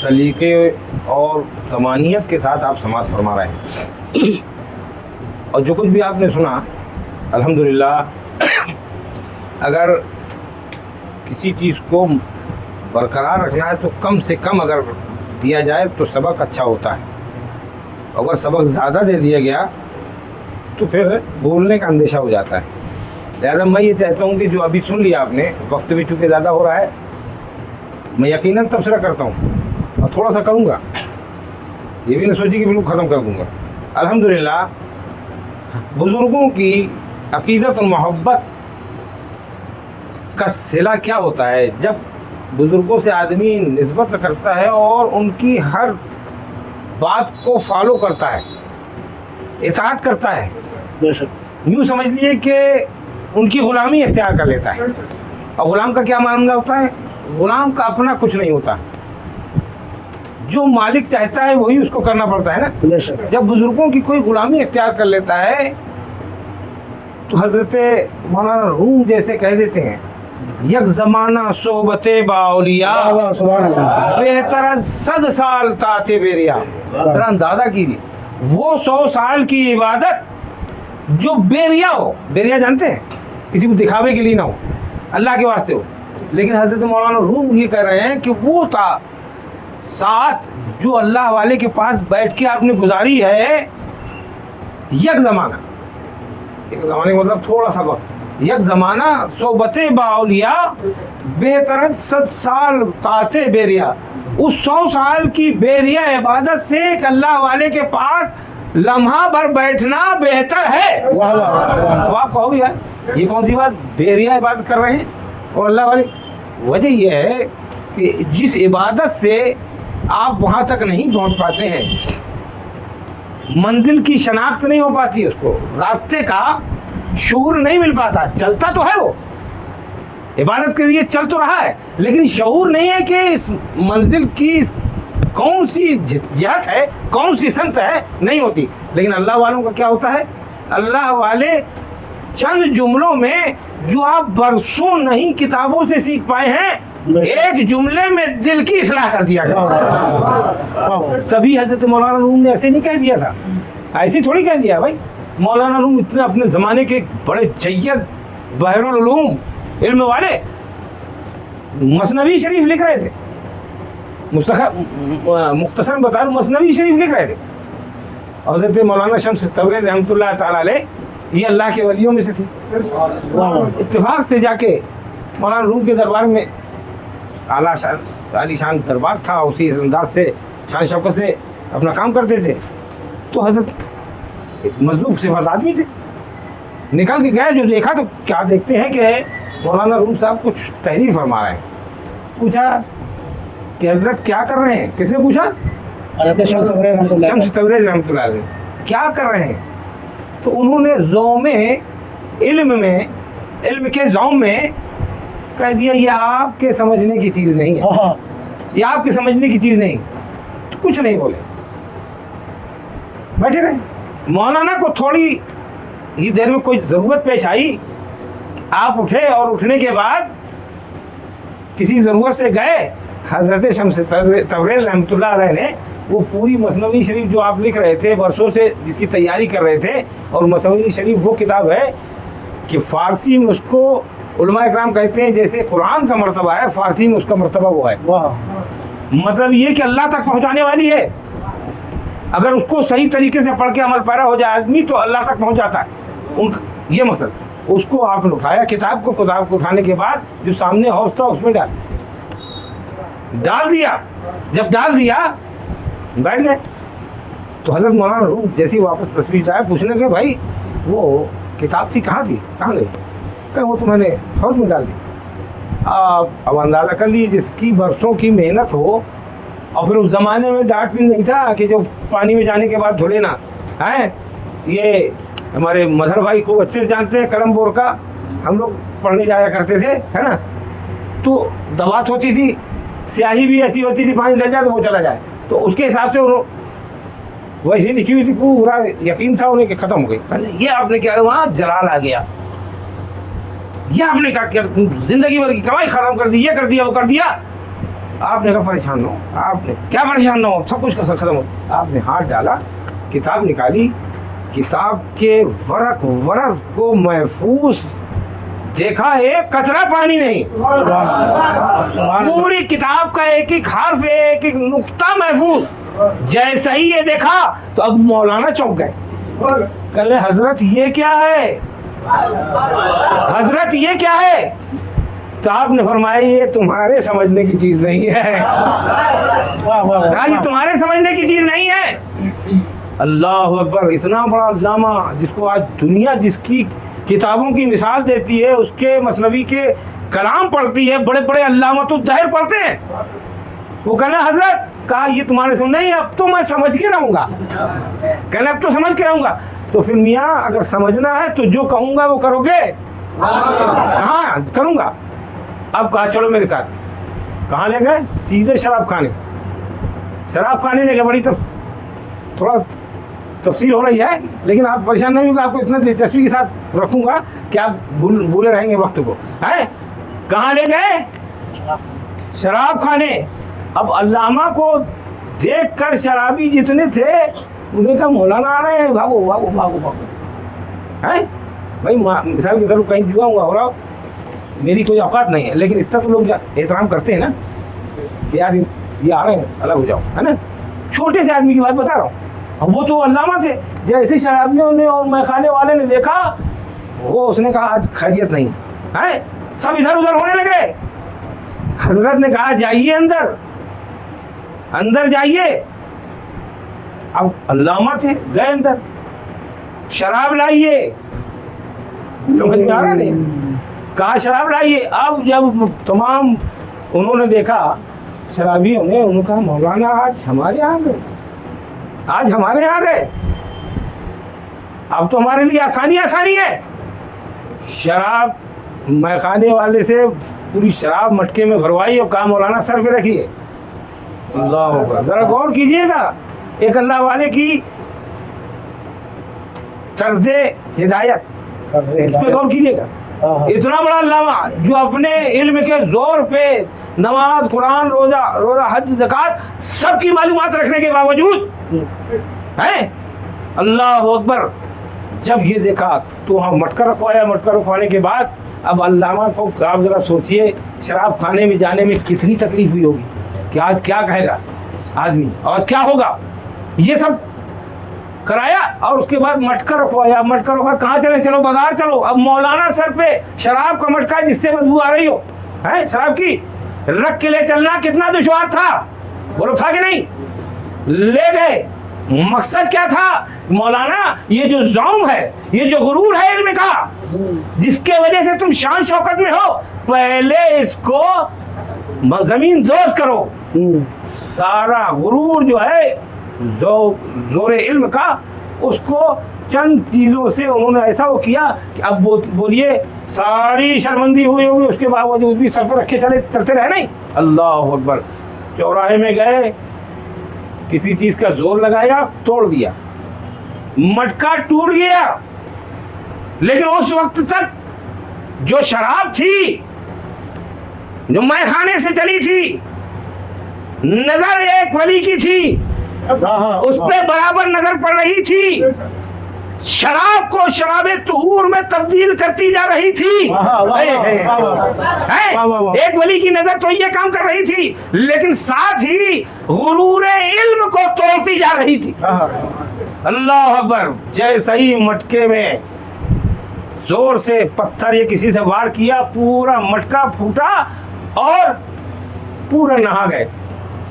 سلیقے اور ضمانیت کے ساتھ آپ سماعت فرما رہے ہیں، اور جو کچھ بھی آپ نے سنا الحمدللہ، اگر کسی چیز کو برقرار رکھنا ہے تو کم سے کم اگر دیا جائے تو سبق اچھا ہوتا ہے، اگر سبق زیادہ دے دیا گیا تو پھر بولنے کا اندیشہ ہو جاتا ہے۔ لہٰذا میں یہ چاہتا ہوں کہ جو ابھی سن لیا آپ نے، وقت بھی چونکہ زیادہ ہو رہا ہے، میں یقیناً تبصرہ کرتا ہوں اور تھوڑا سا کروں گا، یہ بھی نہ سوچی کہ بالکل ختم کر دوں گا۔ الحمدللہ بزرگوں کی عقیدت و محبت کا صلہ کیا ہوتا ہے؟ جب بزرگوں سے آدمی نسبت کرتا ہے اور ان کی ہر بات کو فالو کرتا ہے، اطاعت کرتا ہے، بے شک یوں سمجھ لیے کہ ان کی غلامی اختیار کر لیتا ہے۔ اور غلام کا کیا معاملہ ہوتا ہے؟ غلام کا اپنا کچھ نہیں ہوتا، جو مالک چاہتا ہے وہی اس کو کرنا پڑتا ہے نا۔ بے شک جب بزرگوں کی کوئی غلامی اختیار کر لیتا ہے تو حضرت مولانا روم جیسے کہہ دیتے ہیں، یک زمانہ صحبت باولیاء واہ واہ سبحان اللہ بہتر 100 سال طاعت بیریا۔ ذرا اندازہ کیجیے، وہ 100 سال کی عبادت جو بیریا ہو، بیریا جانتے ہیں، کسی کو دکھاوے کے لیے نہ ہو، اللہ کے واسطے ہو، لیکن حضرت مولانا روم یہ کہہ رہے ہیں کہ وہ ساتھ جو اللہ والے کے پاس بیٹھ کے آپ نے گزاری ہے، یک زمانہ، ایک زمانے کا مطلب تھوڑا سا وقت، یک زمانہ صحبت باولیاء بہتر 100 سال طاعت بیریا، اس 100 سال کی بیریا عبادت سے ایک اللہ والے کے پاس لمحہ بھر بیٹھنا بہتر ہے۔ واہ واہ سبحان اب آپ کہو یار یہ کون سی بات، بیریا عبادت کر رہے ہیں اور اللہ والے؟ وجہ یہ ہے کہ جس عبادت سے آپ وہاں تک نہیں پہنچ پاتے ہیں، منزل کی شناخت نہیں ہو پاتی، اس کو راستے کا شعور نہیں مل پاتا، چلتا تو ہے وہ عبادت کے لیے، چل تو رہا ہے، لیکن شعور نہیں ہے کہ اس منزل کی کون سی جہت ہے، کون سی سمت ہے، نہیں ہوتی۔ لیکن اللہ والوں کا کیا ہوتا ہے؟ اللہ والے چند جملوں میں جو آپ برسوں نہیں کتابوں سے سیکھ پائے ہیں، ایک جملے میں دل کی اصلاح کر دیا گیا۔ تبھی حضرت مولانا روم نے ایسے نہیں کہہ دیا تھا، ایسے تھوڑی کہہ دیا بھائی۔ مولانا روم اتنے اپنے زمانے کے بڑے جید بحر العلوم علم والے، مثنوی شریف لکھ رہے تھے، مختصر بتا رہا ہوں، مثنوی شریف لکھ رہے تھے۔ حضرت مولانا شمس تبریز رحمۃ اللہ تعالیٰ علیہ یہ اللہ کے ولیوں میں سے تھی، اتفاق سے جا کے مولانا روم کے دربار میں عالی شان دربار تھا، اسی انداز سے شان شوکت سے اپنا کام کرتے تھے۔ تو حضرت ایک مظلوم صفت آدمی تھے، نکل کے گئے، جو دیکھا تو کیا دیکھتے ہیں کہ مولانا روم صاحب کچھ تحریر فرما رہے ہیں۔ پوچھا کہ حضرت کیا کر رہے ہیں؟ کس نے پوچھا؟ شمس تبریز رحمۃ اللہ علیہ کیا کر رہے ہیں؟ تو انہوں نے زوم علم کے زوم میں کہہ دیا یہ آپ کے سمجھنے کی چیز نہیں ہے، یہ آپ کے سمجھنے کی چیز نہیں، تو کچھ نہیں بولے، بیٹھے رہے۔ مولانا کو تھوڑی ہی دیر میں کوئی ضرورت پیش آئی، آپ اٹھے اور اٹھنے کے بعد کسی ضرورت سے گئے، حضرت شمس تبریز رحمۃ اللہ علیہ نے وہ پوری مثنوی شریف جو آپ لکھ رہے تھے، برسوں سے جس کی تیاری کر رہے تھے، اور مثنوی شریف وہ کتاب ہے کہ فارسی میں اس کو علماء اکرام کہتے ہیں جیسے قرآن کا مرتبہ ہے، فارسی میں اس کا مرتبہ وہ ہے۔ مطلب یہ کہ اللہ تک پہنچانے والی ہے، اگر اس کو صحیح طریقے سے پڑھ کے عمل پیرا ہو جائے آدمی تو اللہ تک پہنچ جاتا ہے۔ یہ مقصد، اس کو آپ نے اٹھایا، کتاب کو اٹھانے کے بعد جو سامنے حوض تھا اس میں ڈال دیا، جب ڈال دیا بیٹھ گئے۔ تو حضرت مولانا روم جیسی واپس تصویر آئے، پوچھنے کے بھائی وہ کتاب تھی کہاں تھی، کہاں گئی؟ کہ وہ تو میں نے حوض میں ڈال دی۔ آپ اب اندازہ کر لیجیے، جس کی برسوں کی محنت ہو، اور پھر اس زمانے میں ڈانٹ بھی نہیں تھا کہ جو پانی میں جانے کے بعد دھو لینا ہے۔ یہ ہمارے مظہر بھائی خوب اچھے سے جانتے ہیں، کرم بور کا ہم لوگ پڑھنے جایا کرتے تھے، ہے نا، تو دوات ہوتی تھی، سیاہی بھی ایسی ہوتی تھی، پانی ڈل جائے تو وہ چلا جائے، تو اس کے حساب سے ویسے لکھی ہوئی تھی، پورا یقین تھا انہیں کہ ختم ہو گئی۔ یہ آپ نے کیا، وہاں جلال آ گیا، یہ آپ نے کیا، زندگی بھر کی کمائی ختم کر دی، یہ کر دیا وہ کر دیا۔ آپ نے کہا پریشان نہ ہو. آپ نے کیا پریشان نہ ہو, سب کچھ کا ختم ہو. آپ نے ہاتھ ڈالا, کتاب نکالی, کتاب کے ورق کو محفوظ دیکھا, ایک قطرہ پانی نہیں. سبحان اللہ, سبحان اللہ. پوری کتاب کا ایک ایک حرف, ایک ایک نقطہ محفوظ. جیسا ہی یہ دیکھا تو اب مولانا چونک گئے. کہے حضرت یہ کیا ہے, حضرت یہ کیا ہے؟ تو آپ نے فرمایا یہ تمہارے سمجھنے کی چیز نہیں ہے, واہ واہ واہ. یہ تمہارے سمجھنے کی چیز نہیں ہے. اللہ اکبر. اتنا بڑا علامہ جس کو آج دنیا جس کی کتابوں کی مثال دیتی ہے, اس کے مثنوی کے کلام پڑھتی ہے, بڑے بڑے علامۃ الدہر پڑھتے ہیں, وہ کہنا حضرت کہا یہ تمہارے سمجھ نہیں, اب تو میں سمجھ کے رہوں گا. کہنا اب تو سمجھ کے رہوں گا. تو پھر میاں اگر سمجھنا ہے تو جو کہوں گا وہ کرو گے؟ ہاں کروں گا. اب کہا چلو میرے ساتھ. کہاں لے گئے؟ سیدھے شراب خانے. شراب خانے لے گئے. بڑی تھوڑا تفصیل ہو رہی ہے, لیکن آپ پریشان نہیں ہوگا, آپ کو اتنا دلچسپی کے ساتھ رکھوں گا کہ آپ بھولے رہیں گے وقت کو. ہے کہاں لے گئے؟ شراب خانے. اب علامہ کو دیکھ کر شرابی جتنے تھے انہیں کہا مولانا آ رہے ہیں, بھاگو بھاگو بھاگو بھاگو. ہے بھائی مثال کی طرف کہیں جوا ہوا ہو رہا, میری کوئی اوقات نہیں ہے, لیکن اتنا تو لوگ احترام کرتے ہیں نا کہ یار یہ آ رہے ہیں, الگ ہو جاؤ, ہے نا. چھوٹے سے آدمی کی بات بتا رہا ہوں. اب وہ تو علامہ تھے. جیسے شرابیوں نے اور میخانے والے نے دیکھا, وہ اس نے کہا آج خیریت نہیں ہے, سب ادھر ادھر ہونے لگے. حضرت نے کہا جائیے اندر, اندر جائیے. اب علامہ تھے, گئے اندر, شراب لائیے. سمجھ میں آ رہا نہیں؟ کہا شراب لائیے. اب جب تمام انہوں نے دیکھا شرابیوں نے, انہوں نے کہا مولانا آج ہمارے یہاں گئے, آج ہمارے یہاں گئے, اب تو ہمارے لیے آسانی آسانی ہے. شراب میخانے والے سے پوری شراب مٹکے میں بھروائی اور کہا مولانا سر پہ رکھیے. اللہ اکبر. ذرا غور کیجیے گا ایک اللہ والے کی طرز ہدایت, اس پہ غور کیجیے گا. اتنا بڑا علامہ جو اپنے علم کے زور پہ نماز, قرآن, روزہ, حج, زکات سب کی معلومات رکھنے کے باوجود ہے. اللہ اکبر. جب یہ دیکھا تو وہاں مٹکا رکھوایا. مٹکا رکھوانے کے بعد اب علامہ کو آپ ذرا سوچئے شراب خانے میں جانے میں کتنی تکلیف ہوئی ہوگی کہ آج کیا کہے گا آدمی اور کیا ہوگا. یہ سب کرایا اور اس کے بعد مٹکا رکھوایا. مٹکا رکھوایا, کہاں چلے؟ چلو بازار چلو. اب مولانا سر پہ شراب کا مٹکا جس سے بدبو آ رہی ہو ہے شراب کی, رکھ کے لے چلنا کتنا دشوار تھا. بولو تھا کہ نہیں؟ لے گئے. مقصد کیا تھا؟ مولانا یہ جو ذوم ہے, یہ جو غرور ہے علم کا, جس کے وجہ سے تم شان شوکت میں ہو, پہلے اس کو زمین دوز کرو. سارا غرور جو ہے زور علم کا, اس کو چند چیزوں سے انہوں نے ایسا وہ کیا کہ اب بولیے ساری شرمندی ہوئی ہوگی, اس کے باوجود بھی سر پر رکھے چلتے رہے نہیں. اللہ اکبر. چوراہے میں گئے, کسی چیز کا زور لگایا, توڑ دیا, مٹکا ٹوٹ گیا. لیکن اس وقت تک جو شراب تھی, جو میخانے سے چلی تھی, نظر ایک ولی کی تھی, اس پہ برابر نظر پڑ رہی تھی. شراب کو شراب طہور میں تبدیل کرتی جا رہی تھی. ایک ولی کی نظر تو یہ کام کر رہی تھی, لیکن ساتھ ہی غرور علم کو توڑتی جا رہی تھی. اللہ اکبر. جیسے ہی مٹکے میں زور سے پتھر یا کسی سے وار کیا, پورا مٹکا پھوٹا اور پورا نہا گئے.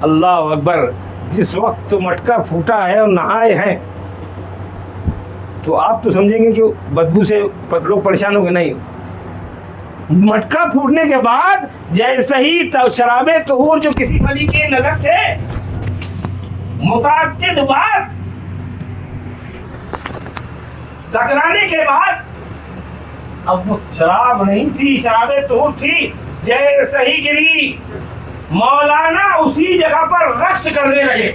اللہ اکبر. جس وقت مٹکا پھوٹا ہے اور نہائے ہیں تو آپ تو سمجھیں گے کہ بدبو سے لوگ پریشان ہو گئے. نہیں, مٹکا پھوٹنے کے بعد جیسے ہی شراب طہور جو کسی ولی کی نظر تھے, متعدد بار ٹکرانے کے بعد, اب وہ شراب نہیں تھی, شراب طہور تھی. جیسے ہی گری, مولانا اسی جگہ پر رقص کرنے لگے.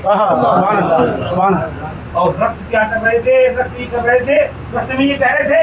اور رقص کیا کر رہے تھے؟ رقص میں یہ کہہ رہے تھے